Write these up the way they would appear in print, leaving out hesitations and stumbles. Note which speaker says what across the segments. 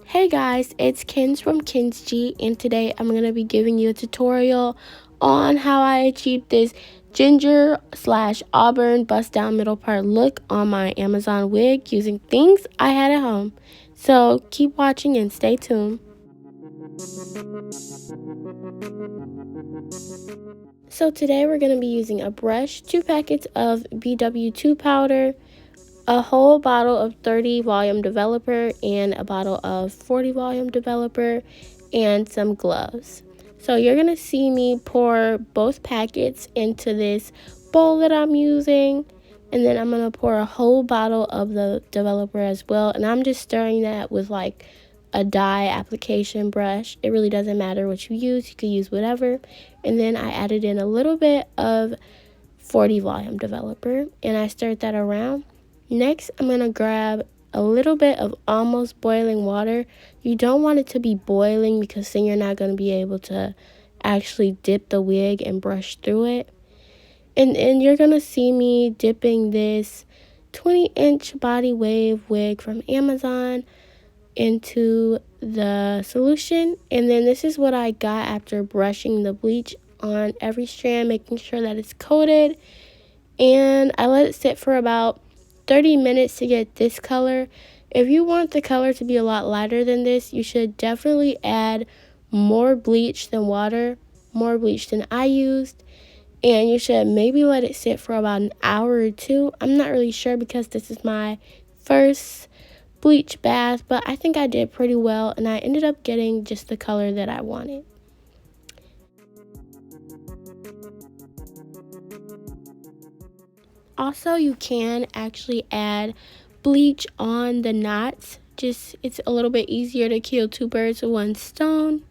Speaker 1: Hey guys, it's Kins from Kins G, and today I'm going to be giving you a tutorial on how I achieved this ginger slash auburn bust down middle part look on my Amazon wig using things I had at home. So keep watching and stay tuned. So today we're going to be using a brush, 2 packets of BW2 powder, a whole bottle of 30 volume developer, and a bottle of 40 volume developer, and some gloves. So you're going to see me pour both packets into this bowl that I'm using, and then I'm going to pour a whole bottle of the developer as well, and I'm just stirring that with like a dye application brush. It really doesn't matter what you could use whatever. And then I added in a little bit of 40 volume developer, and I stirred that around. Next, I'm going to grab a little bit of almost boiling water. You don't want it to be boiling because then you're not going to be able to actually dip the wig and brush through it. And you're going to see me dipping this 20-inch body wave wig from Amazon into the solution. And then this is what I got after brushing the bleach on every strand, making sure that it's coated. And I let it sit for about 30 minutes to get this color. If you want the color to be a lot lighter than this, you should definitely add more bleach than water, more bleach than I used. And you should maybe let it sit for about an hour or two. I'm not really sure because this is my first bleach bath, but I think I did pretty well, and I ended up getting just the color that I wanted. Also, you can actually add bleach on the knots. Just it's a little bit easier to kill two birds with one stone.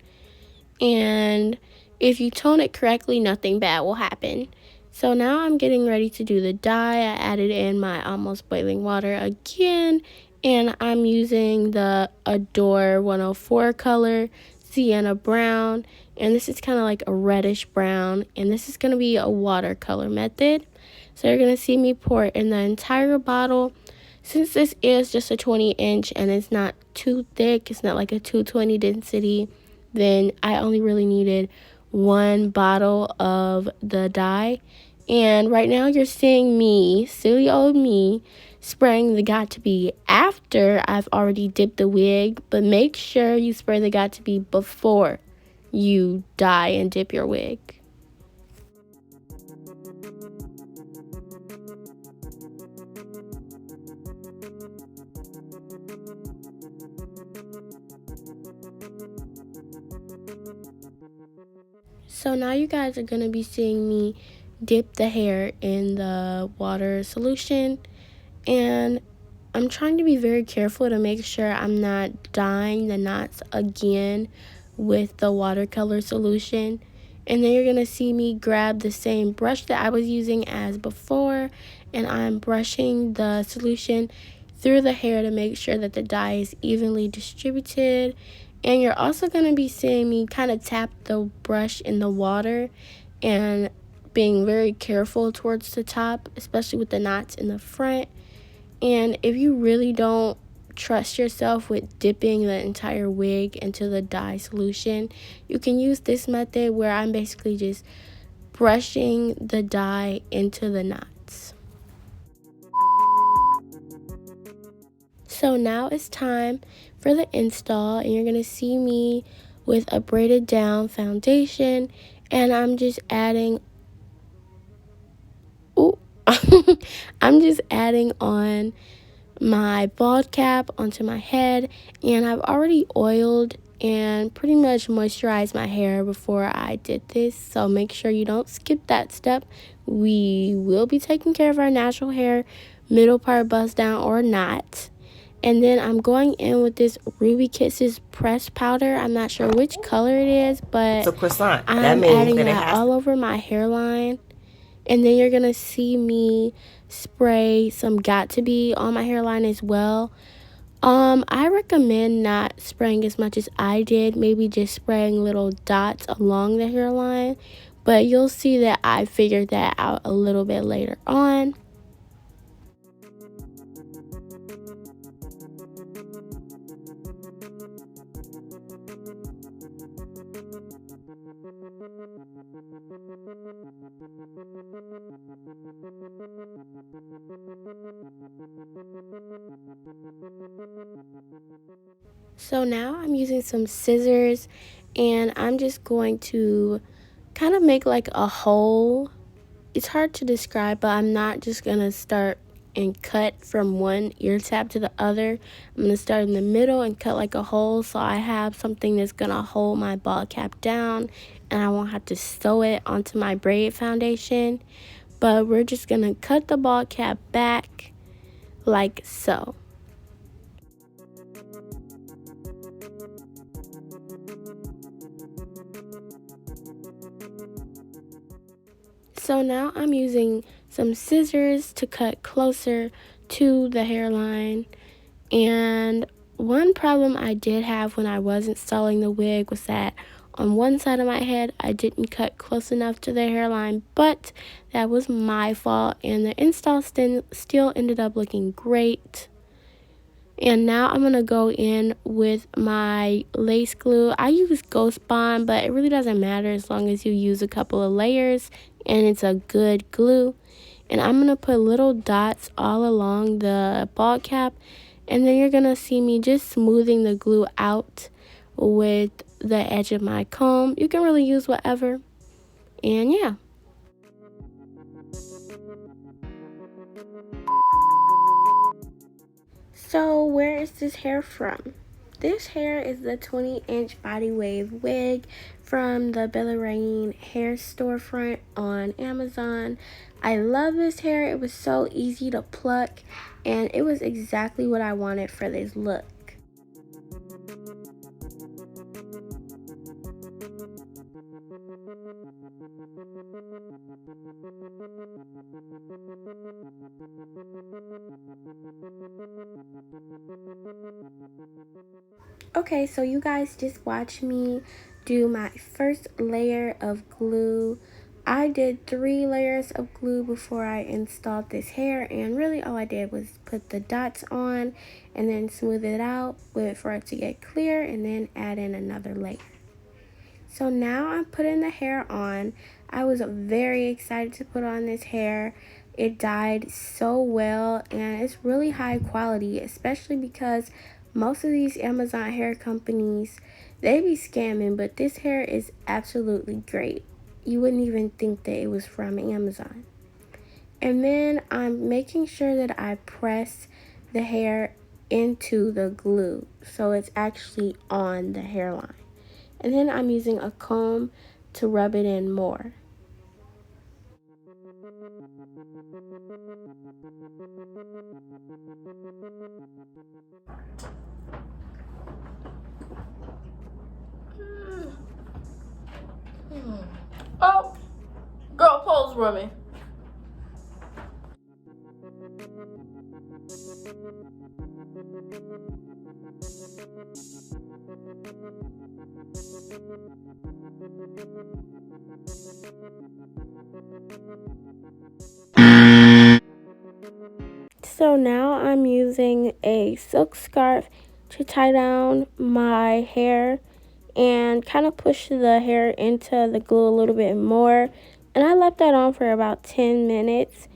Speaker 1: And if you tone it correctly, nothing bad will happen. So now I'm getting ready to do the dye. I added in my almost boiling water again, and I'm using the Adore 104 color, Sienna Brown, and this is kind of like a reddish brown, and this is going to be a watercolor method. So you're going to see me pour it in the entire bottle. Since this is just a 20-inch and it's not too thick, it's not like a 220 density, then I only really needed one bottle of the dye. And right now you're seeing me, silly old me, spraying the Got2b after I've already dipped the wig, but make sure you spray the Got2b before you dye and dip your wig. So now you guys are going to be seeing me dip the hair in the water solution, and I'm trying to be very careful to make sure I'm not dyeing the knots again with the watercolor solution. And then you're going to see me grab the same brush that I was using as before, and I'm brushing the solution through the hair to make sure that the dye is evenly distributed. And you're also going to be seeing me kind of tap the brush in the water and being very careful towards the top, especially with the knots in the front. And if you really don't trust yourself with dipping the entire wig into the dye solution, you can use this method where I'm basically just brushing the dye into the knots. So now it's time for the install, and you're going to see me with a braided down foundation, and I'm just adding I'm just adding on my bald cap onto my head, and I've already oiled and pretty much moisturized my hair before I did this, so make sure you don't skip that step. We will be taking care of our natural hair, middle part bust down or not. And then I'm going in with this Ruby Kisses pressed powder. I'm not sure which color it is, but
Speaker 2: it's a croissant.
Speaker 1: I'm adding that all over my hairline. And then you're going to see me spray some Got2b on my hairline as well. I recommend not spraying as much as I did. Maybe just spraying little dots along the hairline. But you'll see that I figured that out a little bit later on. So now I'm using some scissors and I'm just going to kind of make like a hole. It's hard to describe, but I'm not just going to start and cut from one ear tab to the other. I'm going to start in the middle and cut like a hole so I have something that's going to hold my ball cap down and I won't have to sew it onto my braid foundation. But we're just going to cut the ball cap back like so. So now I'm using some scissors to cut closer to the hairline. And one problem I did have when I was installing the wig was that on one side of my head I didn't cut close enough to the hairline, but that was my fault and the install still ended up looking great. And now I'm going to go in with my lace glue. I use Ghost Bond, but it really doesn't matter as long as you use a couple of layers and it's a good glue. And I'm going to put little dots all along the ball cap. And then you're going to see me just smoothing the glue out with the edge of my comb. You can really use whatever. And yeah. So where is this hair from? This hair is the 20-inch body wave wig from the Bellarayine hair storefront on Amazon. I love this hair. It was so easy to pluck and it was exactly what I wanted for this look. Okay, so you guys just watched me do my first layer of glue. I did 3 layers of glue before I installed this hair, and really all I did was put the dots on and then smooth it out, wait for it to get clear, and then add in another layer. So now I'm putting the hair on. I was very excited to put on this hair. It dyed so well and it's really high quality, especially because most of these Amazon hair companies, they be scamming, but this hair is absolutely great. You wouldn't even think that it was from Amazon. And then I'm making sure that I press the hair into the glue so it's actually on the hairline. And then I'm using a comb to rub it in more.
Speaker 2: Oh, girl, pose for me.
Speaker 1: So now I'm using a silk scarf to tie down my hair and kind of push the hair into the glue a little bit more. And I left that on for about 10 minutes.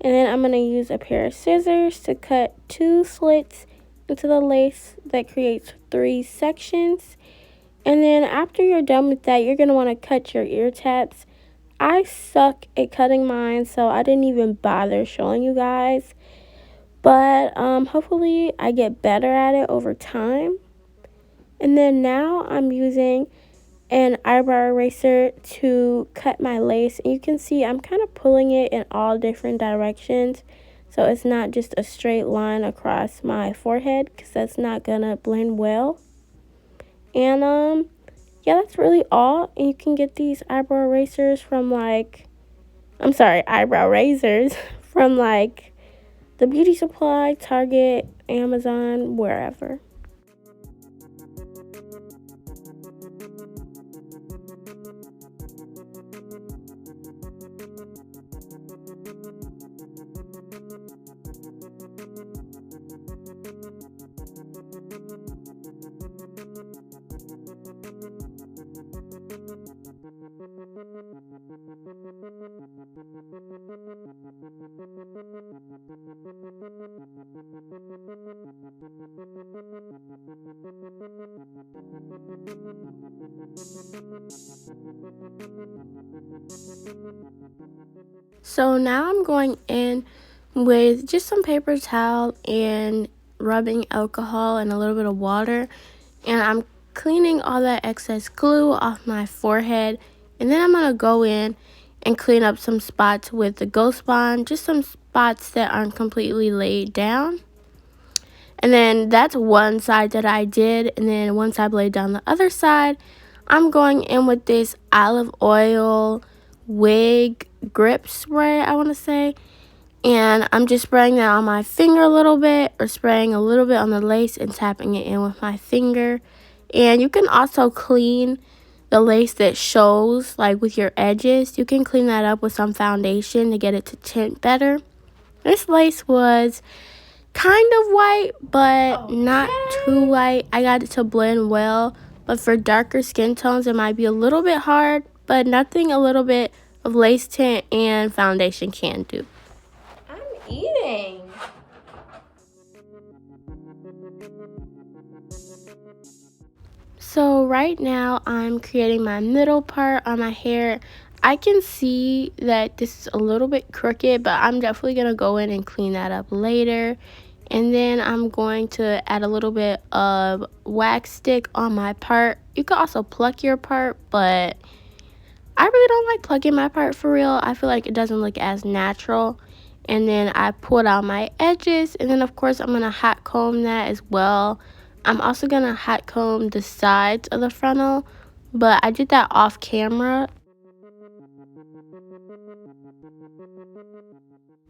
Speaker 1: And then I'm going to use a pair of scissors to cut 2 slits into the lace that creates 3 sections. And then after you're done with that, you're going to want to cut your ear tabs. I suck at cutting mine, so I didn't even bother showing you guys. But hopefully I get better at it over time. And then now I'm using an eyebrow eraser to cut my lace. And you can see I'm kind of pulling it in all different directions. So it's not just a straight line across my forehead because that's not going to blend well. And yeah, that's really all. And you can get these eyebrow erasers from eyebrow razors from the beauty supply, Target, Amazon, wherever. So now I'm going in with just some paper towel and rubbing alcohol and a little bit of water, and I'm cleaning all that excess glue off my forehead. And then I'm going to go in and clean up some spots with the Ghost Bond, just some spots that aren't completely laid down. And then that's one side that I did, and then once I've laid down the other side, I'm going in with this olive oil wig grip spray, I want to say. And I'm just spraying that on my finger a little bit, or spraying a little bit on the lace and tapping it in with my finger. And you can also clean the lace that shows, like with your edges. You can clean that up with some foundation to get it to tint better. This lace was kind of white, but not too white. I got it to blend well, but for darker skin tones, it might be a little bit hard, but nothing a little bit of lace tint and foundation can do.
Speaker 2: I'm eating.
Speaker 1: So right now I'm creating my middle part on my hair. I can see that this is a little bit crooked, but I'm definitely going to go in and clean that up later. And then I'm going to add a little bit of wax stick on my part. You can also pluck your part, but I really don't like plucking my part for real. I feel like it doesn't look as natural. And then I pulled out my edges, and then of course I'm going to hot comb that as well. I'm also going to hot comb the sides of the frontal, but I did that off camera.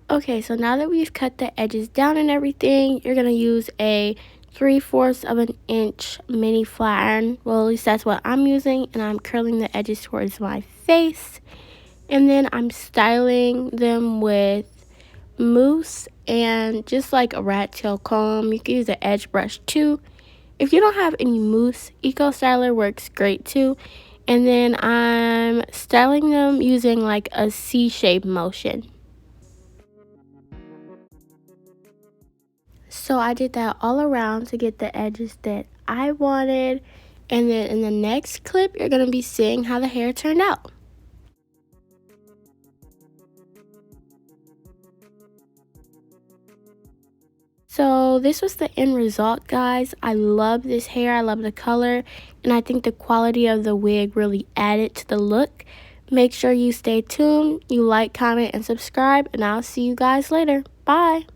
Speaker 1: Okay, so now that we've cut the edges down and everything, you're going to use a 3/4 of an inch mini flat iron. Well, at least that's what I'm using, and I'm curling the edges towards my face. And then I'm styling them with mousse and just like a rat tail comb. You can use an edge brush too. If you don't have any mousse, Eco Styler works great too. And then I'm styling them using like a C-shaped motion. So I did that all around to get the edges that I wanted. And then in the next clip, you're going to be seeing how the hair turned out. So this was the end result, guys. I love this hair. I love the color. And I think the quality of the wig really added to the look. Make sure you stay tuned. You like, comment, and subscribe. And I'll see you guys later. Bye.